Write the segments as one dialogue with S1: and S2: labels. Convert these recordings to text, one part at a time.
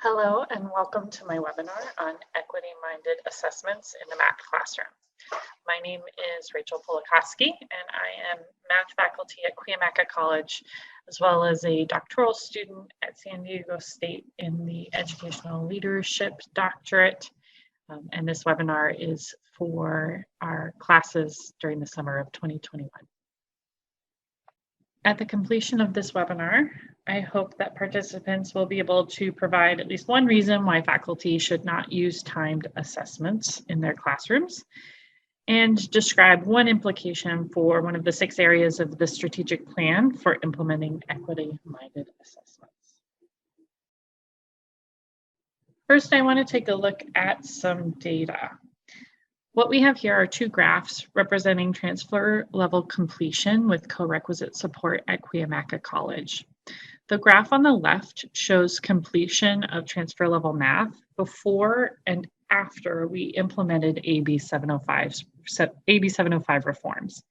S1: Hello and welcome to my webinar on equity-minded assessments in the math classroom. My name is Rachel Polakowski and I am math faculty at Cuyamaca College, as well as a doctoral student at San Diego State in the Educational Leadership Doctorate. And this webinar is for our classes during the summer of 2021. At the completion of this webinar, I hope that participants will be able to provide at least one reason why faculty should not use timed assessments in their classrooms, and describe one implication for one of the 6 areas of the strategic plan for implementing equity-minded assessments. First, I want to take a look at some data. What we have here are 2 graphs representing transfer level completion with co-requisite support at Cuyamaca College. The graph on the left shows completion of transfer level math before and after we implemented AB 705 reforms.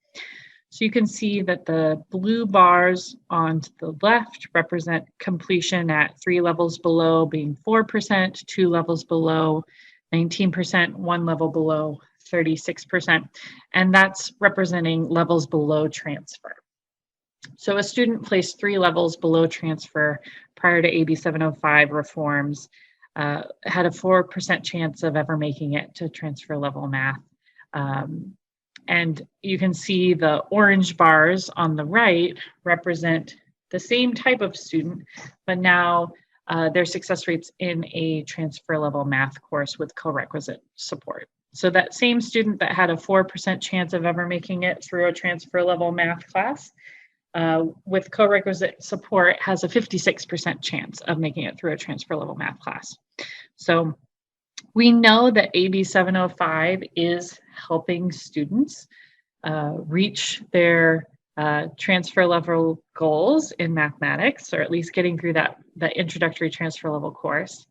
S1: So you can see that the blue bars on the left represent completion at 3 levels below being 4%, 2 levels below 19%, 1 level below 36%, and that's representing levels below transfer. So a student placed 3 levels below transfer prior to AB 705 reforms had a 4% chance of ever making it to transfer level math. And you can see the orange bars on the right represent the same type of student, but now their success rates in a transfer level math course with co-requisite support. So that same student that had a 4% chance of ever making it through a transfer level math class with co-requisite support has a 56% chance of making it through a transfer level math class. So we know that AB 705 is helping students reach their transfer level goals in mathematics, or at least getting through that introductory transfer level course.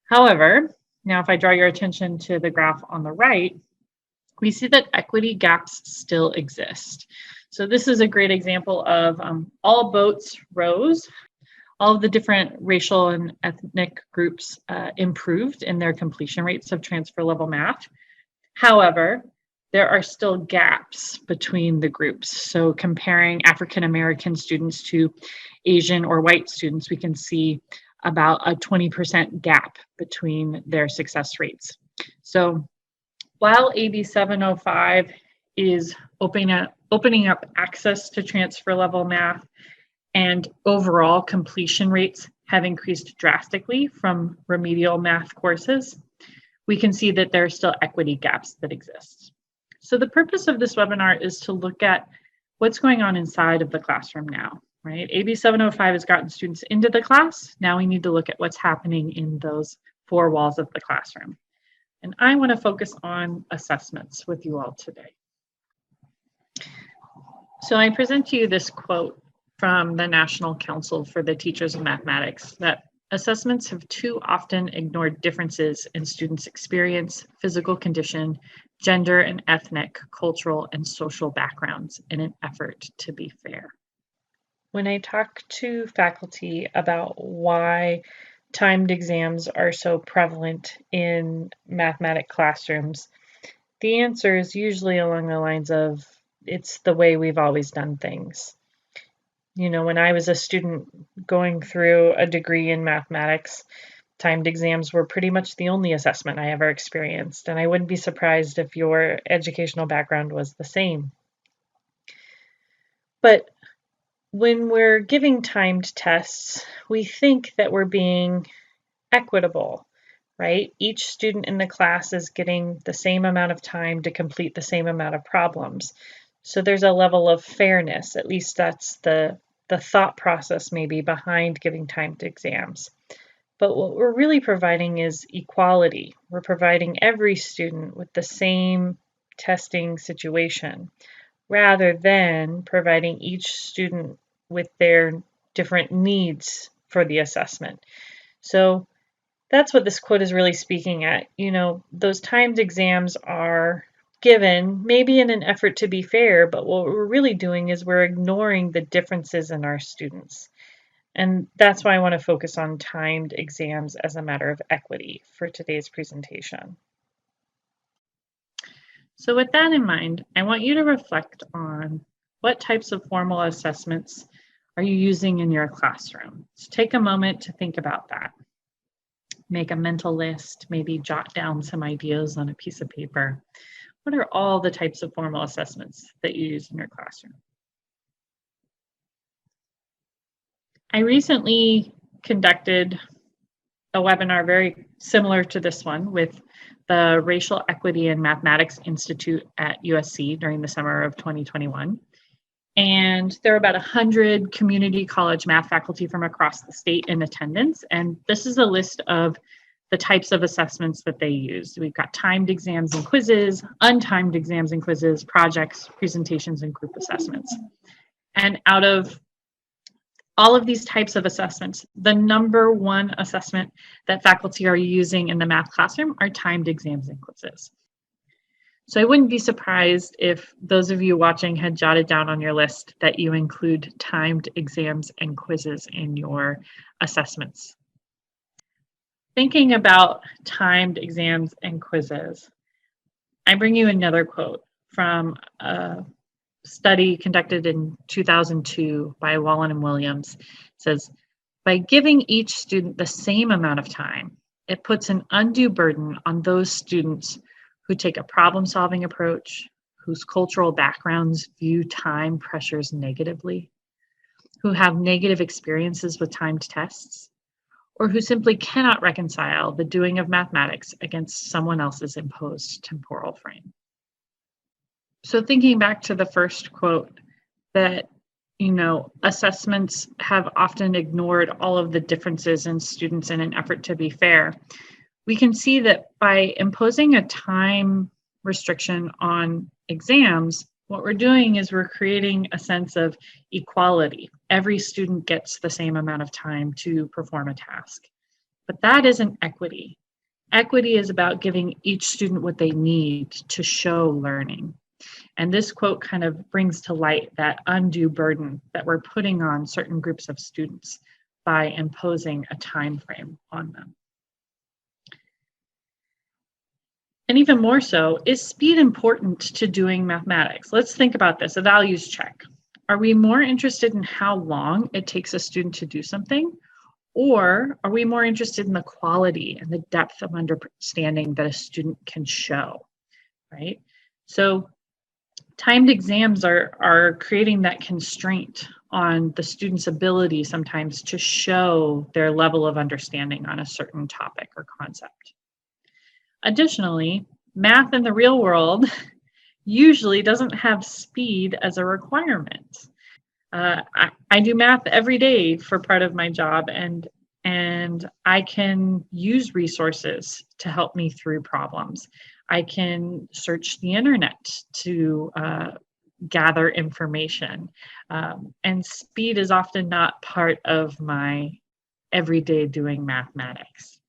S1: However, now if I draw your attention to the graph on the right, we see that equity gaps still exist. So this is a great example of all boats rose. All of the different racial and ethnic groups improved in their completion rates of transfer level math. However, there are still gaps between the groups. So comparing African American students to Asian or white students, we can see about a 20% gap between their success rates. So while AB 705 is opening up access to transfer level math and overall completion rates have increased drastically from remedial math courses, we can see that there are still equity gaps that exist. So the purpose of this webinar is to look at what's going on inside of the classroom now, right? AB 705 has gotten students into the class. Now we need to look at what's happening in those 4 walls of the classroom. And I want to focus on assessments with you all today. So I present to you this quote from the National Council for the Teachers of Mathematics, that assessments have too often ignored differences in students' experience, physical condition, gender and ethnic, cultural, and social backgrounds in an effort to be fair. When I talk to faculty about why timed exams are so prevalent in mathematics classrooms, the answer is usually along the lines of, it's the way we've always done things. You know, when I was a student going through a degree in mathematics, timed exams were pretty much the only assessment I ever experienced, and I wouldn't be surprised if your educational background was the same. But when we're giving timed tests, we think that we're being equitable, right? Each student in the class is getting the same amount of time to complete the same amount of problems. So there's a level of fairness, at least that's the thought process maybe behind giving timed exams. But what we're really providing is equality. We're providing every student with the same testing situation, rather than providing each student with their different needs for the assessment. So that's what this quote is really speaking at. You know, those timed exams are given maybe in an effort to be fair, but what we're really doing is we're ignoring the differences in our students. And that's why I want to focus on timed exams as a matter of equity for today's presentation. So with that in mind, I want you to reflect on what types of formal assessments are you using in your classroom. So take a moment to think about that. Make a mental list, maybe jot down some ideas on a piece of paper. What are all the types of formal assessments that you use in your classroom? I recently conducted a webinar very similar to this one with the Racial Equity and Mathematics Institute at USC during the summer of 2021. And there were about 100 community college math faculty from across the state in attendance. And this is a list of the types of assessments that they use. We've got timed exams and quizzes, untimed exams and quizzes, projects, presentations, and group assessments. And out of all of these types of assessments, the number one assessment that faculty are using in the math classroom are timed exams and quizzes. So I wouldn't be surprised if those of you watching had jotted down on your list that you include timed exams and quizzes in your assessments. Thinking about timed exams and quizzes, I bring you another quote from a study conducted in 2002 by Wallen and Williams. It says, by giving each student the same amount of time, it puts an undue burden on those students who take a problem-solving approach, whose cultural backgrounds view time pressures negatively, who have negative experiences with timed tests, or who simply cannot reconcile the doing of mathematics against someone else's imposed temporal frame. So thinking back to the first quote that, assessments have often ignored all of the differences in students in an effort to be fair, we can see that by imposing a time restriction on exams, what we're doing is we're creating a sense of equality. Every student gets the same amount of time to perform a task. But that isn't equity. Equity is about giving each student what they need to show learning. And this quote kind of brings to light that undue burden that we're putting on certain groups of students by imposing a time frame on them. And even more so, is speed important to doing mathematics? Let's think about this, a values check. Are we more interested in how long it takes a student to do something? Or are we more interested in the quality and the depth of understanding that a student can show, right? So timed exams are creating that constraint on the student's ability sometimes to show their level of understanding on a certain topic or concept. Additionally, math in the real world usually doesn't have speed as a requirement. I do math every day for part of my job, and I can use resources to help me through problems. I can search the internet to gather information, and speed is often not part of my everyday doing mathematics.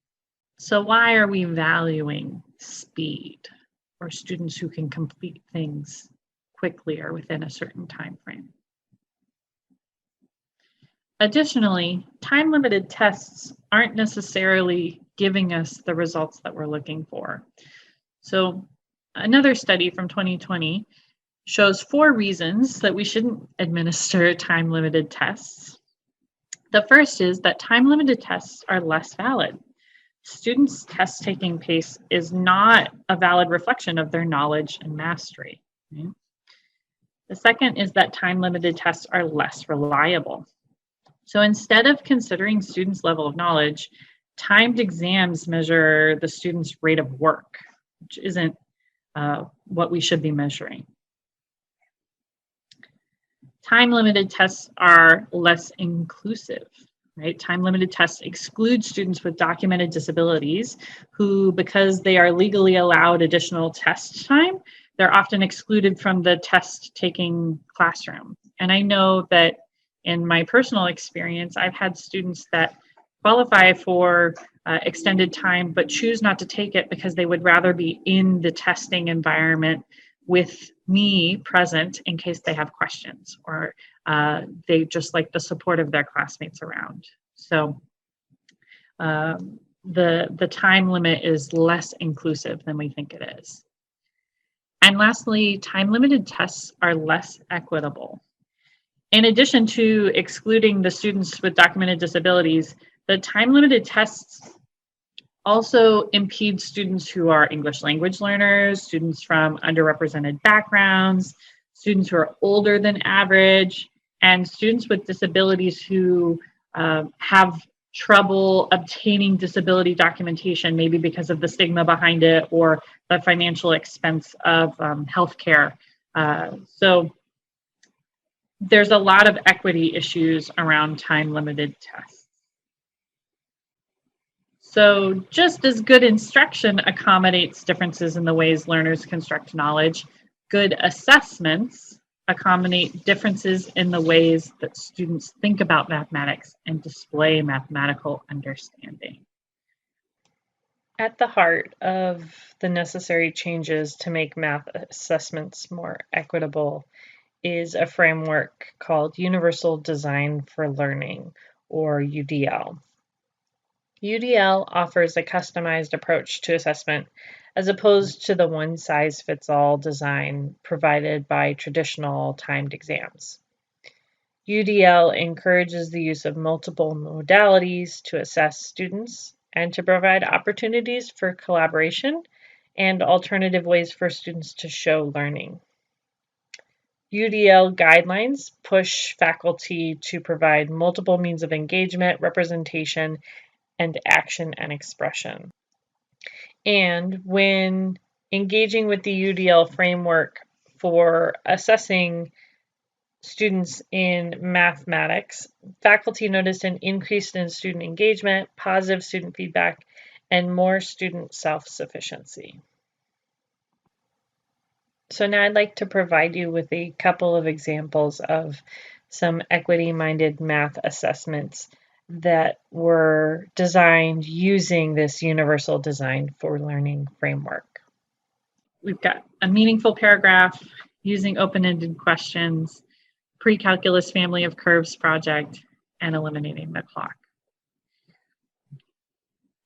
S1: So why are we valuing speed or students who can complete things quickly or within a certain time frame? Additionally, time-limited tests aren't necessarily giving us the results that we're looking for. So another study from 2020 shows 4 reasons that we shouldn't administer time-limited tests. The first is that time-limited tests are less valid. Students' test-taking pace is not a valid reflection of their knowledge and mastery. Right? The second is that time-limited tests are less reliable. So instead of considering students' level of knowledge, timed exams measure the student's rate of work, which isn't what we should be measuring. Time-limited tests are less inclusive. Right? Time-limited tests exclude students with documented disabilities who, because they are legally allowed additional test time, they're often excluded from the test-taking classroom. And I know that in my personal experience, I've had students that qualify for extended time but choose not to take it because they would rather be in the testing environment with me present in case they have questions, or they just like the support of their classmates around. So the time limit is less inclusive than we think it is. And lastly, time-limited tests are less equitable. In addition to excluding the students with documented disabilities, the time-limited tests also impede students who are English language learners, students from underrepresented backgrounds, students who are older than average, and students with disabilities who have trouble obtaining disability documentation, maybe because of the stigma behind it or the financial expense of healthcare. So there's a lot of equity issues around time-limited tests. So just as good instruction accommodates differences in the ways learners construct knowledge, good assessments accommodate differences in the ways that students think about mathematics and display mathematical understanding.
S2: At the heart of the necessary changes to make math assessments more equitable is a framework called Universal Design for Learning, or UDL. UDL offers a customized approach to assessment as opposed to the one-size-fits-all design provided by traditional timed exams. UDL encourages the use of multiple modalities to assess students and to provide opportunities for collaboration and alternative ways for students to show learning. UDL guidelines push faculty to provide multiple means of engagement, representation, and action and expression. And when engaging with the UDL framework for assessing students in mathematics, faculty noticed an increase in student engagement, positive student feedback, and more student self-sufficiency. So now I'd like to provide you with a couple of examples of some equity-minded math assessments that were designed using this Universal Design for Learning framework.
S1: We've got a meaningful paragraph using open-ended questions, pre-calculus family of curves project, and eliminating the clock.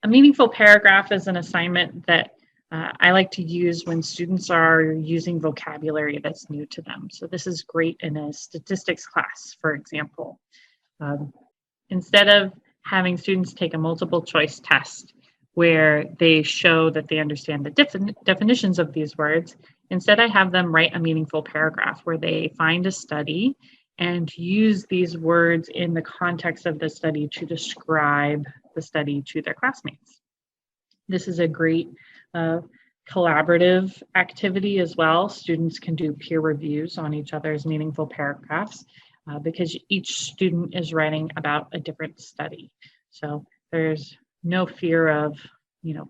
S1: A meaningful paragraph is an assignment that I like to use when students are using vocabulary that's new to them. So this is great in a statistics class, for example. Instead of having students take a multiple choice test where they show that they understand the definitions of these words, instead I have them write a meaningful paragraph where they find a study and use these words in the context of the study to describe the study to their classmates. This is a great collaborative activity as well. Students can do peer reviews on each other's meaningful paragraphs because each student is writing about a different study. So there's no fear of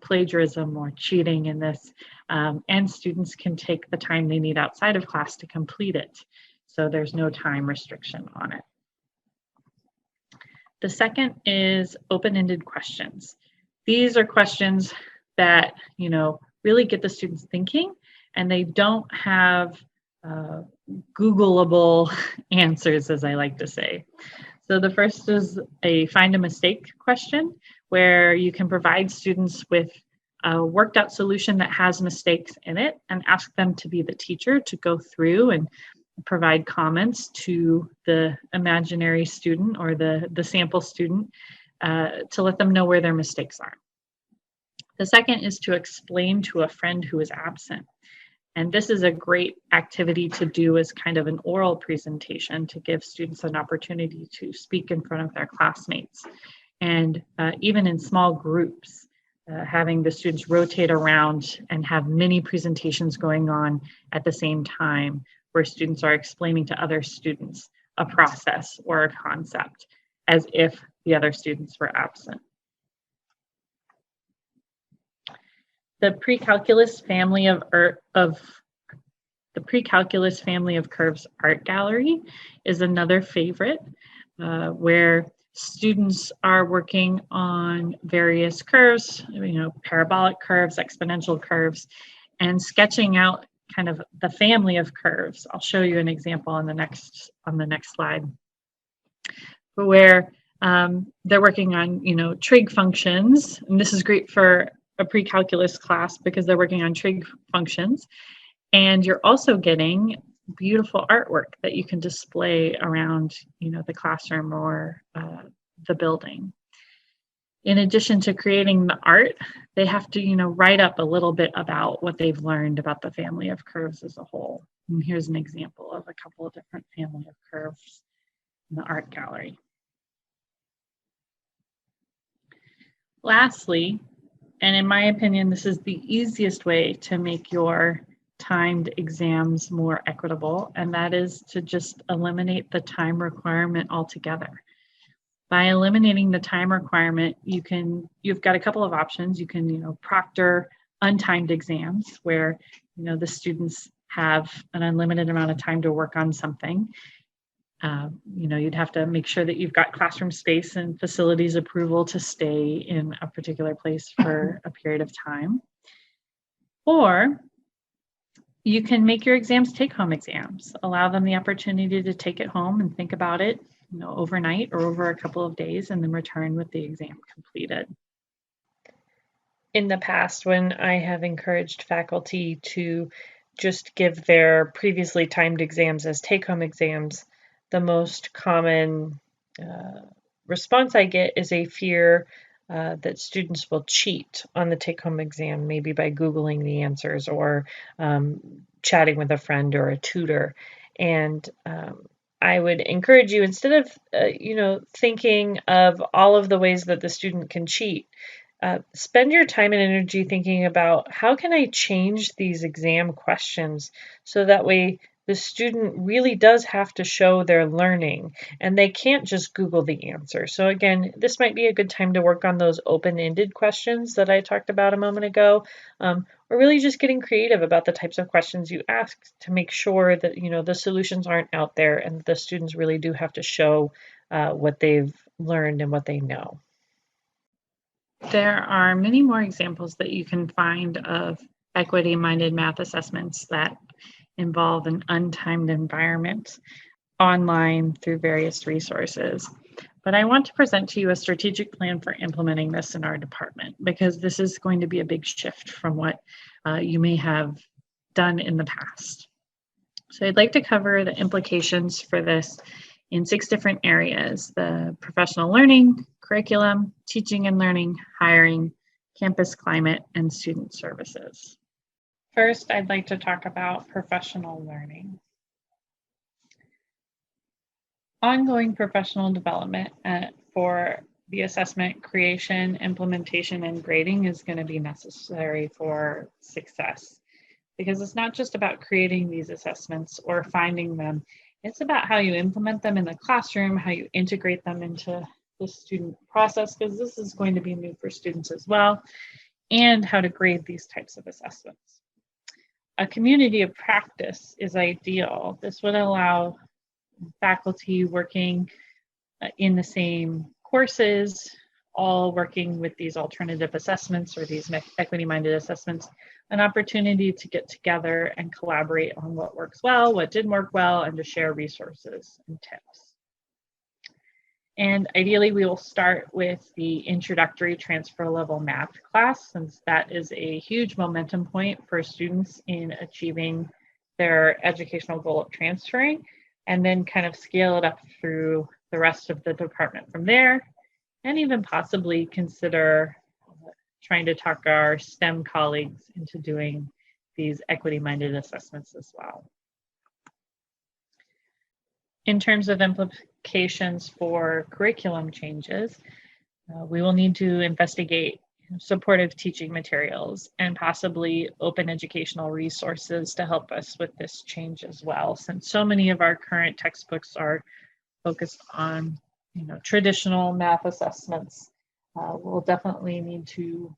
S1: plagiarism or cheating in this, and students can take the time they need outside of class to complete it. So there's no time restriction on it. The second is open-ended questions. These are questions that really get the students thinking, and they don't have Googleable answers, as I like to say. So the first is a find a mistake question, where you can provide students with a worked out solution that has mistakes in it and ask them to be the teacher to go through and provide comments to the imaginary student or the sample student to let them know where their mistakes are. The second is to explain to a friend who is absent. And this is a great activity to do as kind of an oral presentation to give students an opportunity to speak in front of their classmates. And even in small groups, having the students rotate around and have many presentations going on at the same time, where students are explaining to other students a process or a concept as if the other students were absent. The pre-calculus family of curves art gallery is another favorite, where students are working on various curves, parabolic curves, exponential curves, and sketching out kind of the family of curves. I'll show you an example on the next slide, where they're working on, trig functions. And this is great for a pre-calculus class because they're working on trig functions. And you're also getting beautiful artwork that you can display around, the classroom or the building. In addition to creating the art, they have to, write up a little bit about what they've learned about the family of curves as a whole. And here's an example of a couple of different family of curves in the art gallery. Lastly, and in my opinion, this is the easiest way to make your timed exams more equitable, and that is to just eliminate the time requirement altogether. By eliminating the time requirement, you've got a couple of options. You can, proctor untimed exams where, the students have an unlimited amount of time to work on something. You'd have to make sure that you've got classroom space and facilities approval to stay in a particular place for a period of time. Or you can make your exams take-home exams, allow them the opportunity to take it home and think about it, overnight or over a couple of days, and then return with the exam completed.
S2: In the past, when I have encouraged faculty to just give their previously timed exams as take-home exams, the most common response I get is a fear that students will cheat on the take-home exam, maybe by Googling the answers or chatting with a friend or a tutor. And I would encourage you, instead of thinking of all of the ways that the student can cheat, spend your time and energy thinking about how can I change these exam questions so that way the student really does have to show their learning and they can't just Google the answer. So again, this might be a good time to work on those open-ended questions that I talked about a moment ago, or really just getting creative about the types of questions you ask to make sure that the solutions aren't out there and the students really do have to show what they've learned and what they know.
S1: There are many more examples that you can find of equity-minded math assessments that involve an untimed environment online through various resources. But I want to present to you a strategic plan for implementing this in our department, because this is going to be a big shift from what you may have done in the past. So I'd like to cover the implications for this in 6 different areas: the professional learning, curriculum, teaching and learning, hiring, campus climate, and student services. First, I'd like to talk about professional learning. Ongoing professional development for the assessment creation, implementation, and grading is going to be necessary for success, because it's not just about creating these assessments or finding them. It's about how you implement them in the classroom, how you integrate them into the student process, because this is going to be new for students as well, and how to grade these types of assessments. A community of practice is ideal. This would allow faculty working in the same courses, all working with these alternative assessments or these equity-minded assessments, an opportunity to get together and collaborate on what works well, what didn't work well, and to share resources and tips. And ideally, we will start with the introductory transfer level math class, since that is a huge momentum point for students in achieving their educational goal of transferring, and then kind of scale it up through the rest of the department from there, and even possibly consider trying to talk our STEM colleagues into doing these equity-minded assessments as well. In terms of implications for curriculum changes, we will need to investigate supportive teaching materials and possibly open educational resources to help us with this change as well, since so many of our current textbooks are focused on traditional math assessments. We'll definitely need to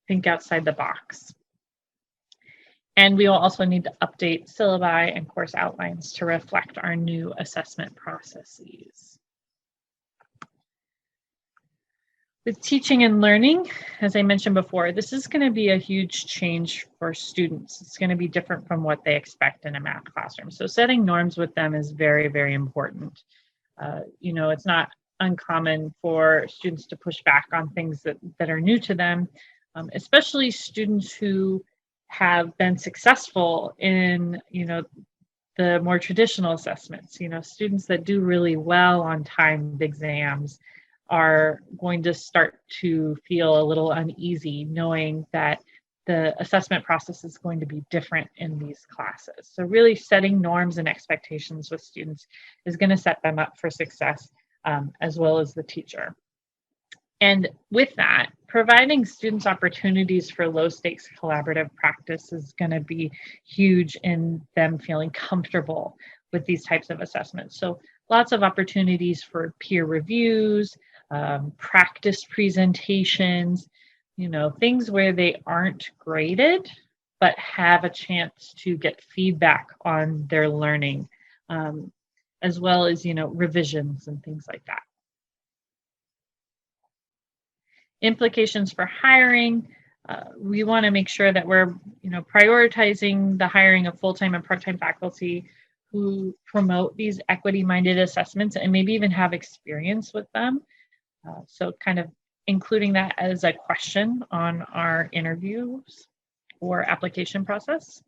S1: think outside the box. And we will also need to update syllabi and course outlines to reflect our new assessment processes. With teaching and learning, as I mentioned before, this is going to be a huge change for students. It's going to be different from what they expect in a math classroom. So setting norms with them is very, very important. It's not uncommon for students to push back on things that are new to them, especially students who have been successful in, the more traditional assessments. Students that do really well on timed exams are going to start to feel a little uneasy knowing that the assessment process is going to be different in these classes. So really setting norms and expectations with students is going to set them up for success, as well as the teacher. And with that, providing students opportunities for low stakes collaborative practice is going to be huge in them feeling comfortable with these types of assessments. So lots of opportunities for peer reviews, practice presentations, things where they aren't graded, but have a chance to get feedback on their learning, as well as, revisions and things like that. Implications for hiring. We want to make sure that we're, prioritizing the hiring of full-time and part-time faculty who promote these equity-minded assessments and maybe even have experience with them. So kind of including that as a question on our interviews or application process.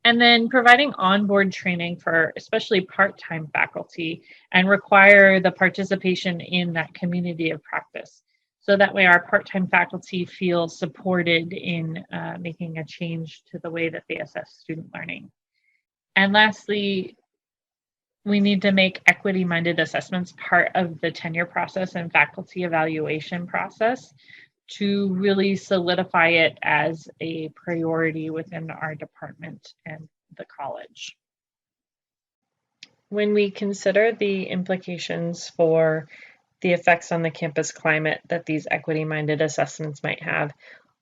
S1: And then providing onboard training for especially part-time faculty and require the participation in that community of practice. So that way our part-time faculty feel supported in making a change to the way that they assess student learning. And lastly, we need to make equity-minded assessments part of the tenure process and faculty evaluation process to really solidify it as a priority within our department and the college.
S2: When we consider the implications for the effects on the campus climate that these equity-minded assessments might have,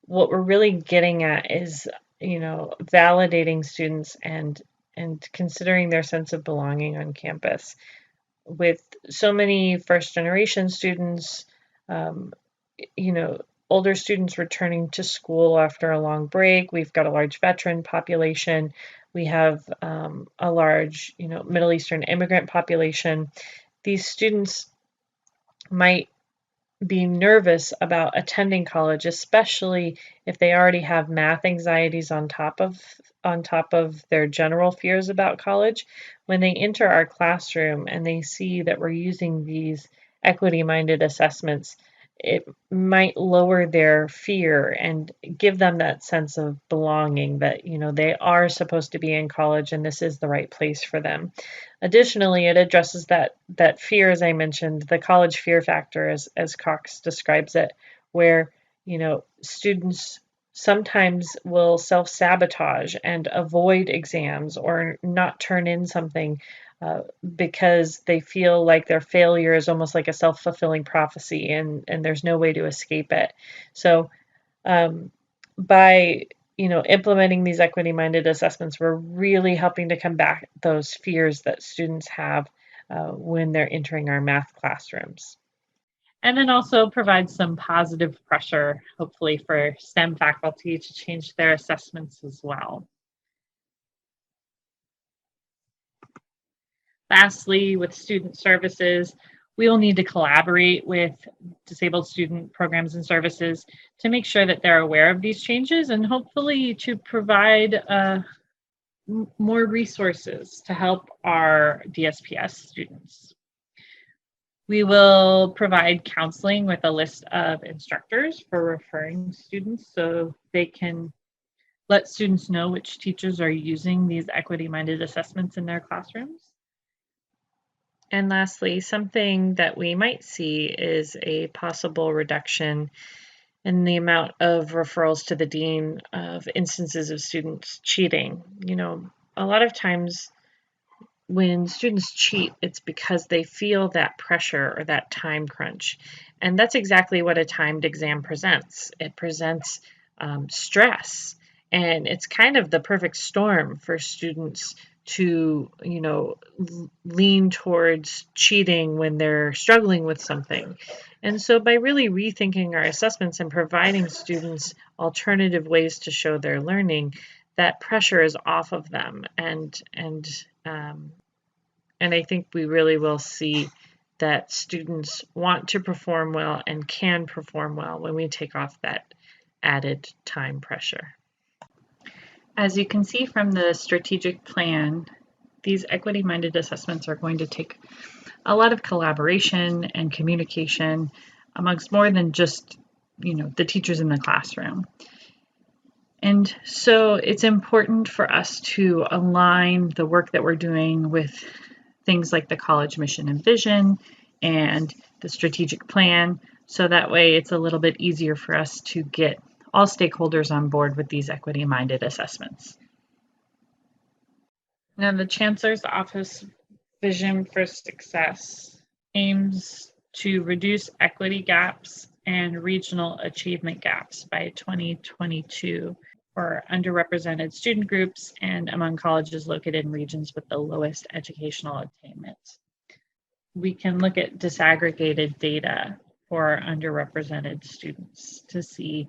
S2: what we're really getting at is, validating students and considering their sense of belonging on campus. With so many first-generation students, older students returning to school after a long break, we've got a large veteran population, we have a large, Middle Eastern immigrant population. These students might be nervous about attending college, especially if they already have math anxieties on top of their general fears about college. When they enter our classroom and they see that we're using these equity-minded assessments, it might lower their fear and give them that sense of belonging that, they are supposed to be in college and this is the right place for them. Additionally, it addresses that fear, as I mentioned, the college fear factor, as Cox describes it, where, students sometimes will self-sabotage and avoid exams or not turn in something because they feel like their failure is almost like a self-fulfilling prophecy and there's no way to escape it. So by implementing these equity-minded assessments, we're really helping to combat those fears that students have when they're entering our math classrooms.
S1: And then also provide some positive pressure, hopefully, for STEM faculty to change their assessments as well. Lastly, with student services, we will need to collaborate with disabled student programs and services to make sure that they're aware of these changes and hopefully to provide more resources to help our DSPS students. We will provide counseling with a list of instructors for referring students so they can let students know which teachers are using these equity-minded assessments in their classrooms.
S2: And lastly, something that we might see is a possible reduction in the amount of referrals to the dean of instances of students cheating. A lot of times when students cheat, it's because they feel that pressure or that time crunch. And that's exactly what a timed exam presents. It presents stress. And it's kind of the perfect storm for students to, lean towards cheating when they're struggling with something. And so by really rethinking our assessments and providing students alternative ways to show their learning, that pressure is off of them. And I think we really will see that students want to perform well and can perform well when we take off that added time pressure.
S1: As you can see from the strategic plan, these equity-minded assessments are going to take a lot of collaboration and communication amongst more than just, the teachers in the classroom. And so it's important for us to align the work that we're doing with things like the college mission and vision and the strategic plan, so that way it's a little bit easier for us to get all stakeholders on board with these equity-minded assessments. Now, the Chancellor's Office Vision for Success aims to reduce equity gaps and regional achievement gaps by 2022 for underrepresented student groups and among colleges located in regions with the lowest educational attainment. We can look at disaggregated data for underrepresented students to see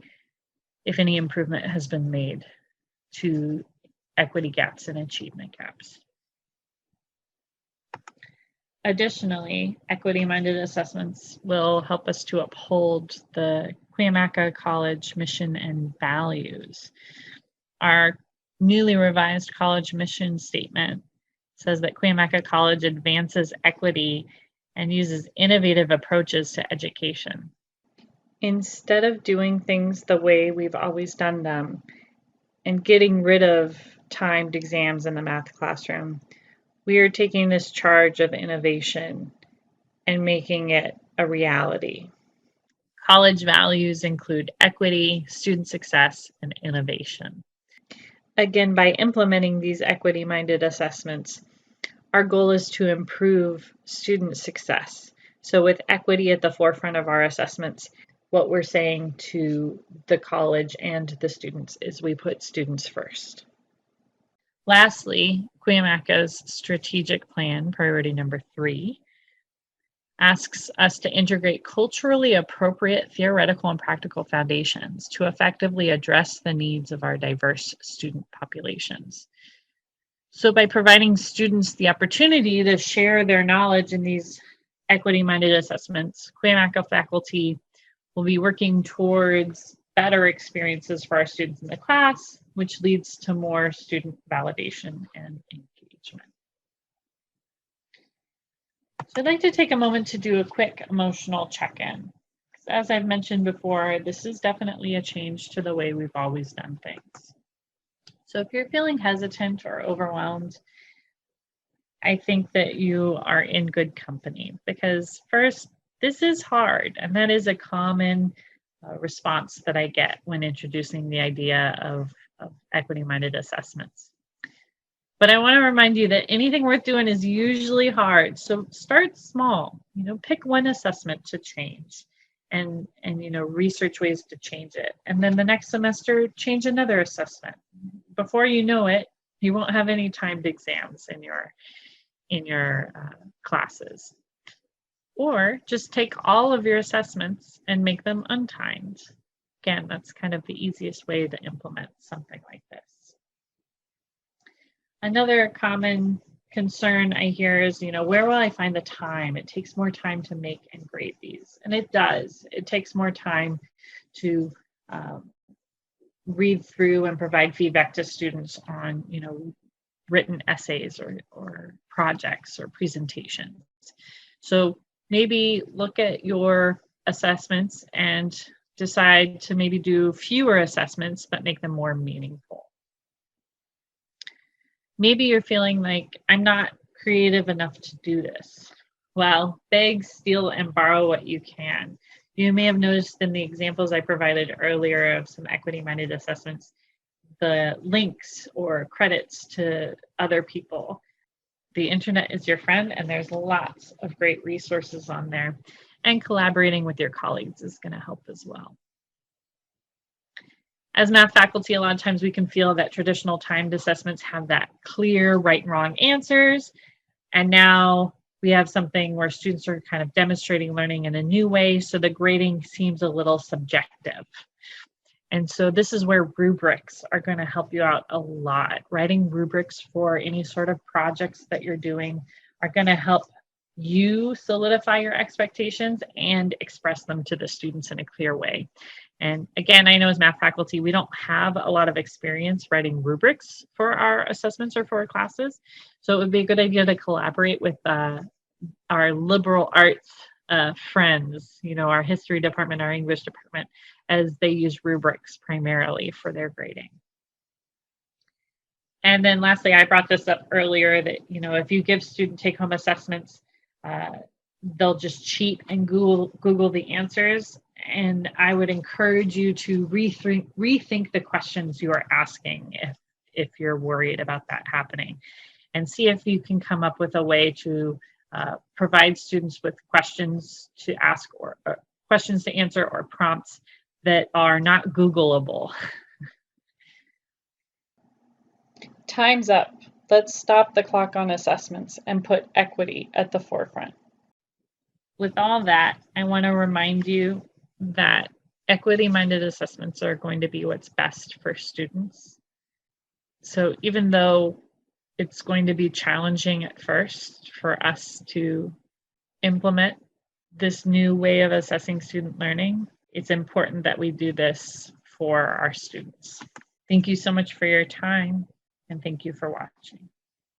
S1: if any improvement has been made to equity gaps and achievement gaps. Additionally, equity-minded assessments will help us to uphold the Cuyamaca College mission and values. Our newly revised college mission statement says that Cuyamaca College advances equity and uses innovative approaches to education. Instead of doing things the way we've always done them and getting rid of timed exams in the math classroom, we are taking this charge of innovation and making it a reality. College values include equity, student success, and innovation. Again, by implementing these equity-minded assessments, our goal is to improve student success. So with equity at the forefront of our assessments, what we're saying to the college and the students is we put students first. Lastly, Cuyamaca's strategic plan, priority number 3, asks us to integrate culturally appropriate theoretical and practical foundations to effectively address the needs of our diverse student populations. So by providing students the opportunity to share their knowledge in these equity-minded assessments, Cuyamaca faculty will be working towards better experiences for our students in the class, which leads to more student validation and engagement. So I'd like to take a moment to do a quick emotional check-in. As I've mentioned before, this is definitely a change to the way we've always done things. So if you're feeling hesitant or overwhelmed, I think that you are in good company, because first, this is hard, and that is a common response that I get when introducing the idea of equity-minded assessments. But I want to remind you that anything worth doing is usually hard. So start small, pick one assessment to change and research ways to change it. And then the next semester, change another assessment. Before you know it, you won't have any timed exams in your classes. Or just take all of your assessments and make them untimed. Again, that's kind of the easiest way to implement something like this. Another common concern I hear is, where will I find the time? It takes more time to make and grade these. And it does. It takes more time to read through and provide feedback to students on, written essays or projects or presentations. So maybe look at your assessments and decide to maybe do fewer assessments, but make them more meaningful. Maybe you're feeling like, I'm not creative enough to do this. Well, beg, steal, and borrow what you can. You may have noticed in the examples I provided earlier of some equity-minded assessments, the links or credits to other people. The internet is your friend, and there's lots of great resources on there. And collaborating with your colleagues is going to help as well. as math faculty, a lot of times we can feel that traditional timed assessments have that clear right and wrong answers. And now we have something where students are kind of demonstrating learning in a new way. So the grading seems a little subjective. And so this is where rubrics are going to help you out a lot. Writing rubrics for any sort of projects that you're doing are going to help you solidify your expectations and express them to the students in a clear way. And again, I know as math faculty, we don't have a lot of experience writing rubrics for our assessments or for our classes. So it would be a good idea to collaborate with our liberal arts friends, our history department, our English department, as they use rubrics primarily for their grading. And then lastly, I brought this up earlier that, if you give student take-home assessments, they'll just cheat and Google the answers. And I would encourage you to rethink the questions you are asking if you're worried about that happening, and see if you can come up with a way to provide students with questions to ask or questions to answer or prompts that are not Googleable.
S2: Time's up. Let's stop the clock on assessments and put equity at the forefront.
S1: With all that, I want to remind you that equity-minded assessments are going to be what's best for students. So even though it's going to be challenging at first for us to implement this new way of assessing student learning, it's important that we do this for our students. Thank you so much for your time, and thank you for watching.